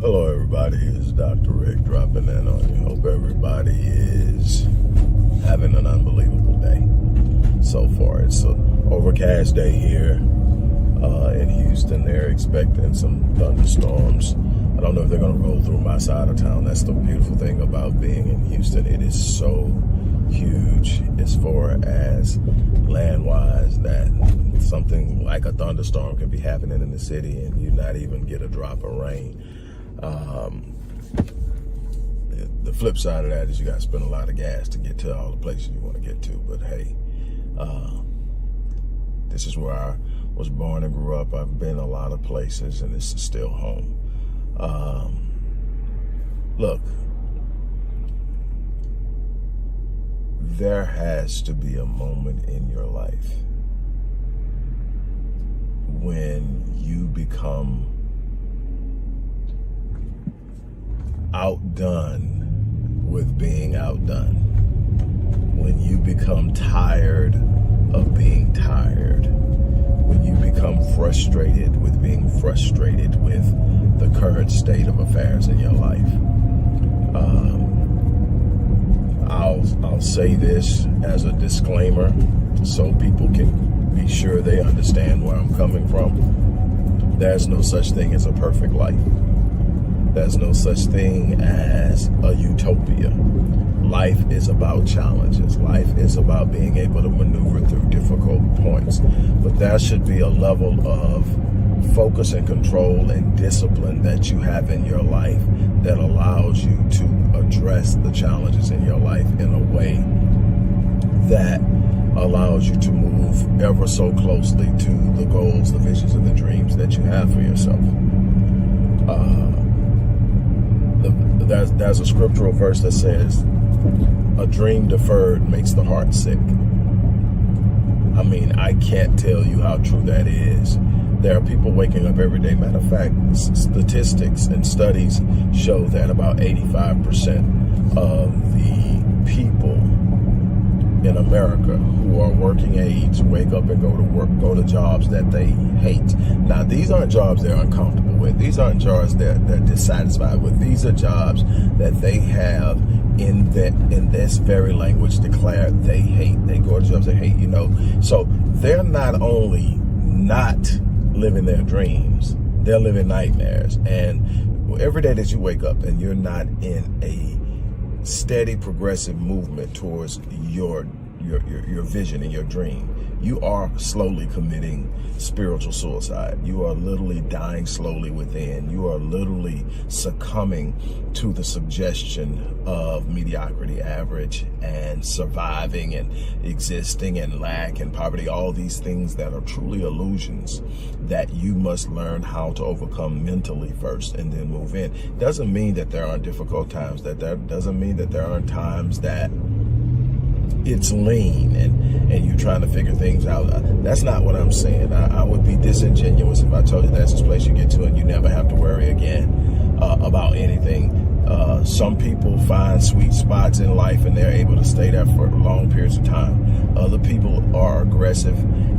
Hello everybody, it's Dr. Rick dropping in on you. Hope everybody is having an unbelievable day. So far, it's an overcast day here in Houston. They're expecting some thunderstorms. I don't know if they're going to roll through my side of town. That's the beautiful thing about being in Houston. It is so huge as far as land-wise that something like a thunderstorm can be happening in the city and you not even get a drop of rain. The flip side of that is you got to spend a lot of gas to get to all the places you want to get to. But hey, this is where I was born and grew up. I've been a lot of places, and this is still home. Look, there has to be a moment in your life when you become outdone with being outdone, when you become tired of being tired, when you become frustrated with being frustrated with the current state of affairs in your life. I'll say this as a disclaimer so people can be sure they understand where I'm coming from. There's no such thing as a perfect life. There's no such thing as a utopia. Life is about challenges. Life is about being able to maneuver through difficult points. But there should be a level of focus and control and discipline that you have in your life that allows you to address the challenges in your life in a way that allows you to move ever so closely to the goals, the visions, and the dreams that you have for yourself. There's a scriptural verse that says, a dream deferred makes the heart sick. I mean, I can't tell you how true that is. There are people waking up every day. Matter of fact, statistics and studies show that about 85% of the people in America who are working age wake up and go to work, go to jobs that they hate. Now, these aren't jobs they're uncomfortable with. These aren't jobs they're dissatisfied with. These are jobs that they have in this very language declared they hate. They go to jobs they hate, So they're not only not living their dreams, they're living nightmares. And every day that you wake up and you're not in a steady progressive movement towards your vision and your dream, you are slowly committing spiritual suicide. You are literally dying slowly within. You are literally succumbing to the suggestion of mediocrity, average, and surviving and existing and lack and poverty, all these things that are truly illusions that you must learn how to overcome mentally first and then move in. Doesn't mean that there aren't difficult times, doesn't mean that there aren't times that it's lean and you're trying to figure things out. That's not what I'm saying. I would be disingenuous if I told you that's this place you get to and you never have to worry again about anything. Some people find sweet spots in life and they're able to stay there for long periods of time. Other people are aggressive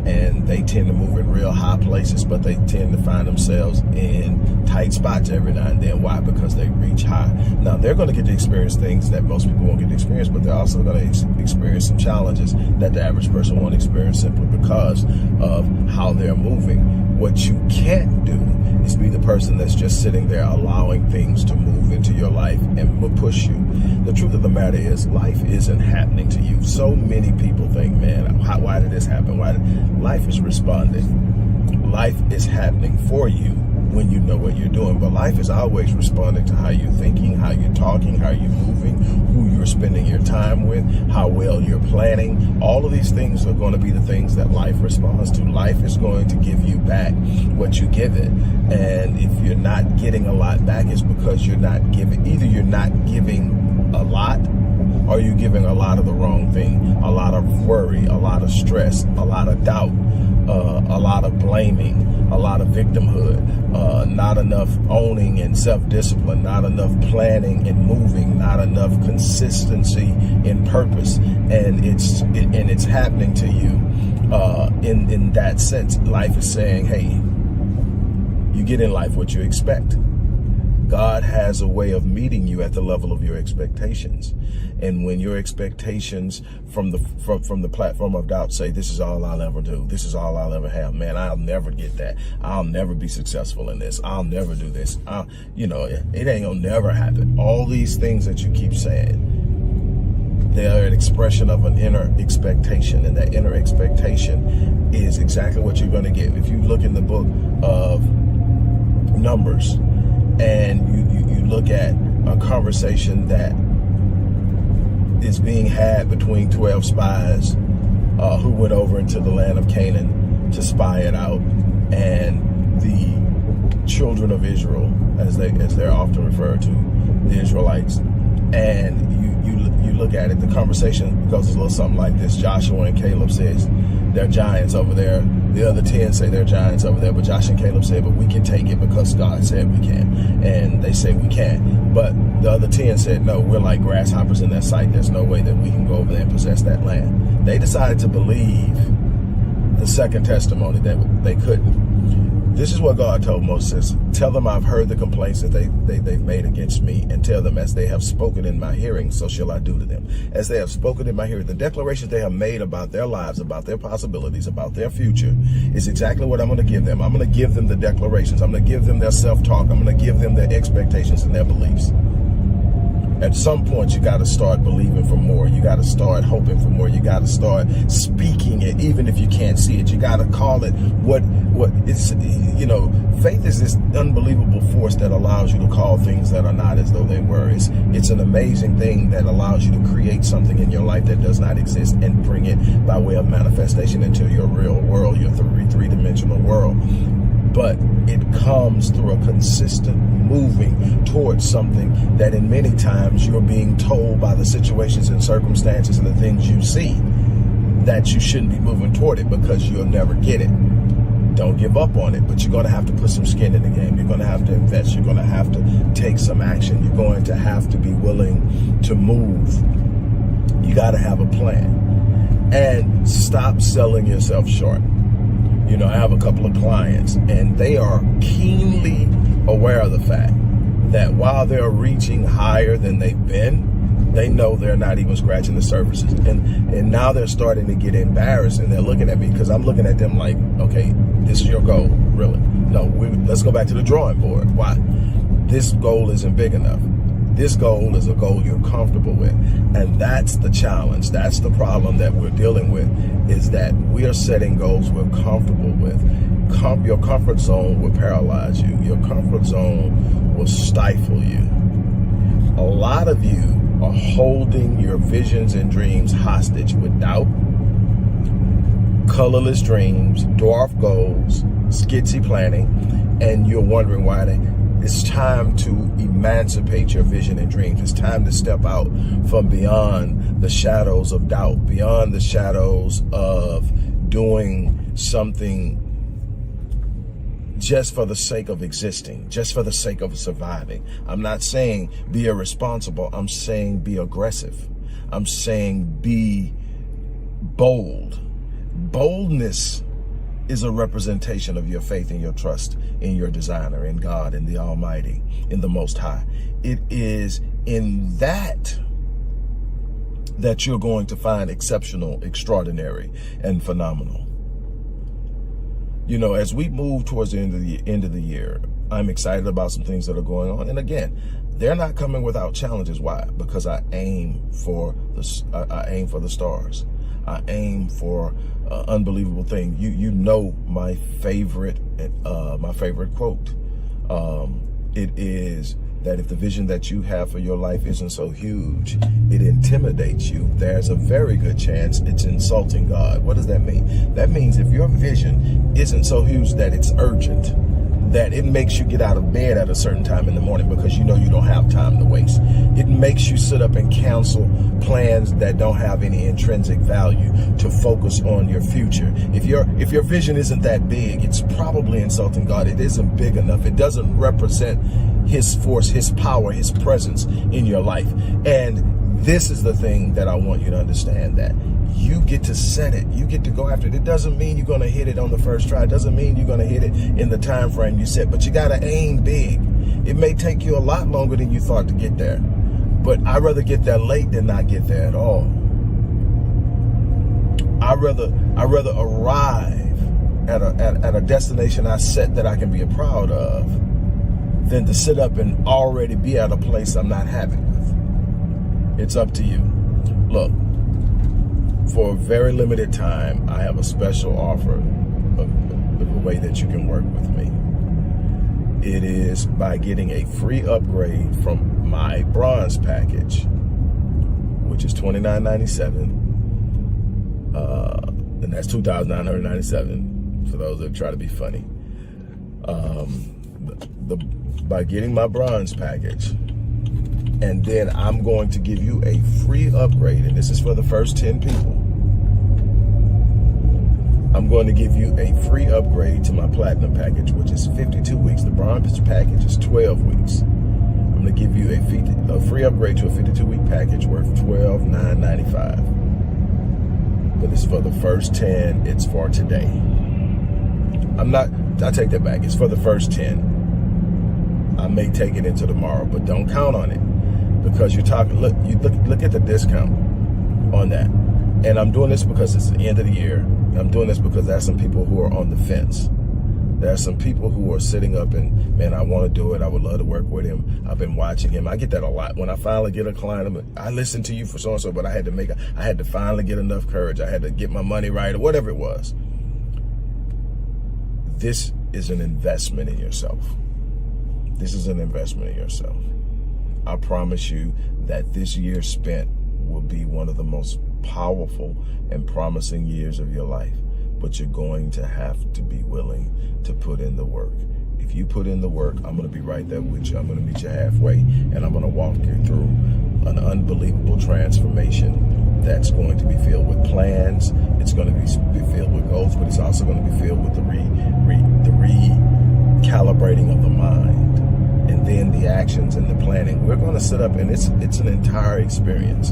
and they tend to move in real high places, but they tend to find themselves in tight spots every now and then. Why? Because they reach high. Now, they're going to get to experience things that most people won't get to experience, but they're also going to experience some challenges that the average person won't experience simply because of how they're moving. What you can't do is be the person that's just sitting there allowing things to move into your life and push you. The truth of the matter is life isn't happening to you. So many people think, man, why did this happen? Life is responding. Life is happening for you when you know what you're doing. But life is always responding to how you're thinking, how you're talking, how you're moving, who you're spending your time with, how well you're planning. All of these things are going to be the things that life responds to. Life is going to give you back what you give it. And if you're not getting a lot back, it's because you're not giving. Either you're not giving a lot or you're giving a lot of the wrong thing. A lot of worry, a lot of stress, a lot of doubt, a lot of blaming, a lot of victimhood, not enough owning and self-discipline, not enough planning and moving, not enough consistency in purpose, and it's happening to you in that sense. Life is saying, hey, you get in life what you expect. God has a way of meeting you at the level of your expectations. And when your expectations from the platform of doubt say, this is all I'll ever do, this is all I'll ever have, man, I'll never get that, I'll never be successful in this, I'll never do this, it ain't gonna never happen. All these things that you keep saying, they are an expression of an inner expectation, and that inner expectation is exactly what you're going to get. If you look in the book of Numbers and you look at a conversation that is being had between 12 spies who went over into the land of Canaan to spy it out, and the children of Israel, as they're often referred to, the Israelites, and you look at it, the conversation goes a little something like this. Joshua and Caleb says, they're giants over there. The other 10 say they're giants over there, but Josh and Caleb say, but we can take it because God said we can. And they say we can't. But the other 10 said, no, we're like grasshoppers in that sight. There's no way that we can go over there and possess that land. They decided to believe the second testimony that they couldn't. This is what God told Moses. Tell them I've heard the complaints that they've made against me, and tell them, as they have spoken in my hearing, so shall I do to them. As they have spoken in my hearing, the declarations they have made about their lives, about their possibilities, about their future is exactly what I'm going to give them. I'm going to give them the declarations. I'm going to give them their self-talk. I'm going to give them their expectations and their beliefs. At some point, you got to start believing for more. You got to start hoping for more. You got to start speaking it, even if you can't see it. You got to call it what it's, faith is this unbelievable force that allows you to call things that are not as though they were. It's an amazing thing that allows you to create something in your life that does not exist and bring it by way of manifestation into your real world, your three-dimensional world. But it comes through a consistent moving towards something that in many times you're being told by the situations and circumstances and the things you see that you shouldn't be moving toward it because you'll never get it. Don't give up on it, but you're going to have to put some skin in the game. You're going to have to invest. You're going to have to take some action. You're going to have to be willing to move. You got to have a plan and stop selling yourself short. I have a couple of clients, and they are keenly aware of the fact that while they're reaching higher than they've been, they know they're not even scratching the surface. And now they're starting to get embarrassed, and they're looking at me because I'm looking at them like, okay, this is your goal, really? No, let's go back to the drawing board. Why? This goal isn't big enough. This goal is a goal you're comfortable with. And that's the challenge. That's the problem that we're dealing with, is that we are setting goals we're comfortable with. Your comfort zone will paralyze you. Your comfort zone will stifle you. A lot of you are holding your visions and dreams hostage with doubt, colorless dreams, dwarf goals, skitsy planning, and you're wondering why it's time to emancipate your vision and dreams. It's time to step out from beyond the shadows of doubt, beyond the shadows of doing something just for the sake of existing, just for the sake of surviving. I'm not saying be irresponsible. I'm saying be aggressive. I'm saying be bold. Boldness is a representation of your faith and your trust in your designer, in God, in the Almighty, in the Most High. It is in that you're going to find exceptional, extraordinary, and phenomenal. As we move towards the end of the year, I'm excited about some things that are going on. And again, they're not coming without challenges. Why? Because I aim for the stars. I aim for unbelievable thing. You know my favorite quote. It is that if the vision that you have for your life isn't so huge, it intimidates you. There's a very good chance it's insulting God. What does that mean? That means if your vision isn't so huge that it's urgent, that it makes you get out of bed at a certain time in the morning because you know you don't have time to waste. It makes you sit up and cancel plans that don't have any intrinsic value to focus on your future. If your vision isn't that big, it's probably insulting God. It isn't big enough. It doesn't represent His force, His power, His presence in your life. And this is the thing that I want you to understand, that you get to set it. You get to go after it. It doesn't mean you're going to hit it on the first try. It doesn't mean you're going to hit it in the time frame you set, but you got to aim big. It may take you a lot longer than you thought to get there. But I'd rather get there late than not get there at all. I'd rather arrive at a destination I set that I can be proud of than to sit up and already be at a place I'm not happy with. It's up to you. Look, for a very limited time, I have a special offer of the way that you can work with me. It is by getting a free upgrade from my bronze package, which is $29.97. And that's $2,997 for those that try to be funny. By getting my bronze package, and then I'm going to give you a free upgrade, and this is for the first 10 people. I'm going to give you a free upgrade to my platinum package, which is 52 weeks. The bronze package is 12 weeks. I'm going to give you a free upgrade to a 52-week package worth $12,995. But it's for the first 10. It's for today. I take that back. It's for the first 10. I may take it into tomorrow, but don't count on it, because look at the discount on that. And I'm doing this because it's the end of the year. I'm doing this because there's some people who are on the fence. There's some people who are sitting up and, man, I want to do it. I would love to work with him. I've been watching him. I get that a lot. When I finally get a client, I listened to you for so-and-so, but I had to finally get enough courage. I had to get my money right, or whatever it was. This is an investment in yourself. This is an investment in yourself. I promise you that this year spent will be one of the most powerful and promising years of your life, but you're going to have to be willing to put in the work. If you put in the work, I'm going to be right there with you. I'm going to meet you halfway, and I'm going to walk you through an unbelievable transformation that's going to be filled with plans. It's going to be filled with goals, but it's also going to be filled with the recalibrating of the mind, and then the actions and the planning. We're going to sit up, and it's an entire experience,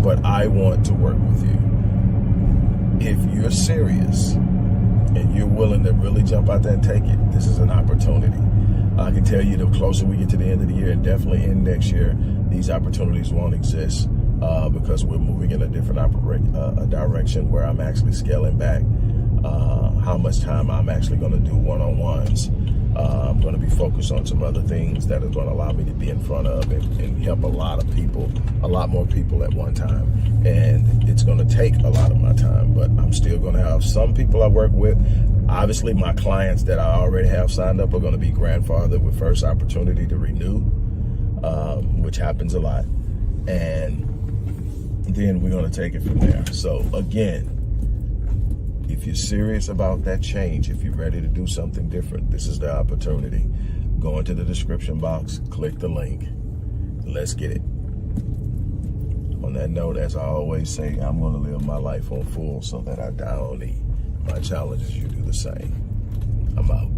but I want to work with you. If you're serious and you're willing to really jump out there and take it, this is an opportunity. I can tell you, the closer we get to the end of the year, and definitely in next year, these opportunities won't exist because we're moving in a different direction where I'm actually scaling back how much time I'm actually going to do one-on-ones. I'm going to be focused on some other things that are going to allow me to be in front of and help a lot more people at one time. And it's going to take a lot of my time, but I'm still going to have some people I work with. Obviously, my clients that I already have signed up are going to be grandfathered with first opportunity to renew, which happens a lot. And then we're going to take it from there. So again, if you're serious about that change, if you're ready to do something different, this is the opportunity. Go into the description box, click the link. Let's get it. On that note, as I always say, I'm going to live my life on full so that I die on E. My challenge is you do the same. I'm out.